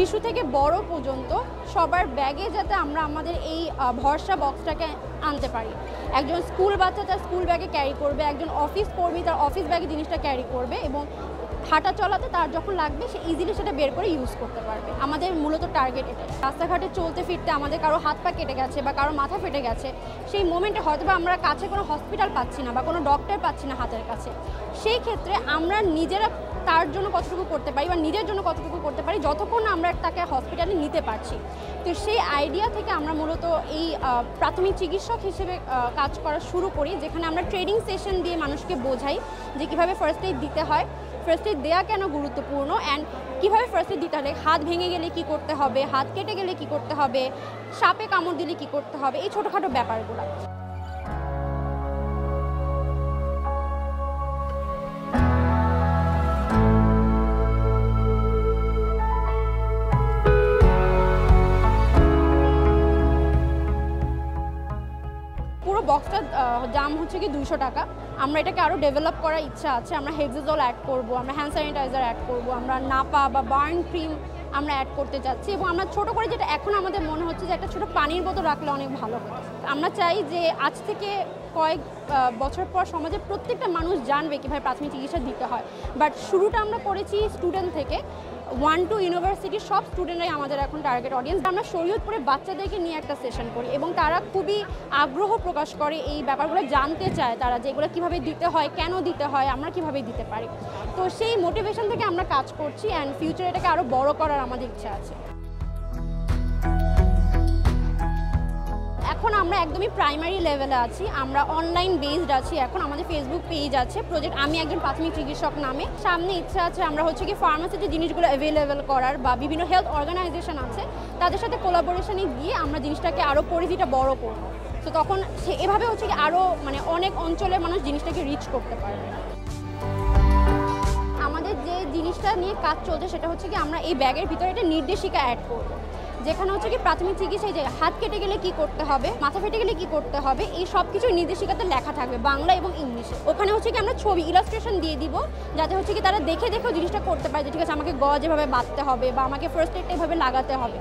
শিশু থেকে বড় পর্যন্ত সবার ব্যাগে যাতে আমরা আমাদের এই ভরসা বক্সটাকে আনতে পারি। একজন স্কুল বাচ্চা তার স্কুল ব্যাগে ক্যারি করবে, একজন অফিস কর্মী তার অফিস ব্যাগে জিনিসটা ক্যারি করবে এবং হাঁটা চলাতে তার যখন লাগবে সে ইজিলি সেটা বের করে ইউজ করতে পারবে। আমাদের মূলত টার্গেট এটা। রাস্তাঘাটে চলতে ফিরতে আমাদের কারো হাত পা কেটে গেছে বা কারো মাথা ফেটে গেছে, সেই মোমেন্টে হয়তো বা আমরা কাছে কোনো হসপিটাল পাচ্ছি না বা কোনো ডক্টর পাচ্ছি না হাতের কাছে, সেই ক্ষেত্রে আমরা নিজেরা তার জন্য কতটুকু করতে পারি বা নিজের জন্য কতটুকু করতে পারি যতক্ষণ আমরা তাকে হসপিটালে নিতে পারছি। তো সেই আইডিয়া থেকে আমরা মূলত এই প্রাথমিক চিকিৎসক হিসেবে কাজ করা শুরু করি, যেখানে আমরা ট্রেনিং সেশন দিয়ে মানুষকে বোঝাই যে কীভাবে ফার্স্ট এইড দিতে হয়, ফার্স্ট এইড দেওয়া কেন গুরুত্বপূর্ণ, অ্যান্ড কীভাবে ফার্স্ট এইড দিতে হবে, হাত ভেঙে গেলে কী করতে হবে, হাত কেটে গেলে কী করতে হবে, সাপে কামড় দিলে কী করতে হবে, এই ছোটোখাটো ব্যাপারগুলো। পুরো বক্সটা দাম হচ্ছে কি 200 টাকা। আমরা এটাকে আরও ডেভেলপ করার ইচ্ছা আছে। আমরা হেক্সাজল অ্যাড করব, আমরা হ্যান্ড স্যানিটাইজার অ্যাড করব, আমরা নাপা বা বার্ন ক্রিম আমরা অ্যাড করতে যাচ্ছি এবং আমরা ছোট করে যেটা এখন আমাদের মনে হচ্ছে যে একটা ছোটো পানির বোতল রাখলে অনেক ভালো হতো। আমরা চাই যে আজ থেকে কয়েক বছর পর সমাজে প্রত্যেকটা মানুষ জানবে কীভাবে প্রাথমিক চিকিৎসা দিতে হয়। বাট শুরুটা আমরা করেছি স্টুডেন্ট থেকে, 1 to ইউনিভার্সিটি সব স্টুডেন্টরাই আমাদের এখন টার্গেট অডিয়েন্স। আমরা শরীয়তপুরে বাচ্চাদেরকে নিয়ে একটা সেশন করি এবং তারা খুবই আগ্রহ প্রকাশ করে, এই ব্যাপারগুলো জানতে চায় তারা, যে এগুলো কীভাবে দিতে হয়, কেন দিতে হয়, আমরা কীভাবে দিতে পারি। তো সেই মোটিভেশন থেকে আমরা কাজ করছি অ্যান্ড ফিউচারে এটাকে আরও বড় করার আমাদের ইচ্ছা আছে। এখন আমরা একদমই প্রাইমারি লেভেলে আছি, আমরা অনলাইন বেসড আছি। এখন আমাদের ফেসবুক পেজ আছে, প্রজেক্ট আমি একজন প্রাথমিক চিকিৎসক নামে। সামনে ইচ্ছা আছে আমরা হচ্ছে কি ফার্মাসিতে জিনিসগুলো অ্যাভেলেবেল করার বা বিভিন্ন হেলথ অর্গানাইজেশন আছে তাদের সাথে কোলাবোরেশনে গিয়ে আমরা জিনিসটাকে আরও পরিধিটা বড় করব। তো তখন এভাবে হচ্ছে কি আরও মানে অনেক অঞ্চলের মানুষ জিনিসটাকে রিচ করতে পারবে। আমাদের যে জিনিসটা নিয়ে কাজ চলছে সেটা হচ্ছে কি আমরা এই ব্যাগের ভিতরে একটা নির্দেশিকা অ্যাড করব, যেখানে হচ্ছে কি প্রাথমিক চিকিৎসায় যে হাত কেটে গেলে কি করতে হবে, মাথা ফেটে গেলে কি করতে হবে, এই সব কিছু নির্দেশিকাতে লেখা থাকবে বাংলা এবং ইংলিশে। ওখানে হচ্ছে কি আমরা ছবি ইলাস্ট্রেশন দিয়ে দিব, যাতে হচ্ছে কি তারা দেখে দেখেও জিনিসটা করতে পারে যে ঠিক আছে আমাকে যেভাবে বাঁধতে হবে বা আমাকে ফার্স্ট এডটা এভাবে লাগাতে হবে।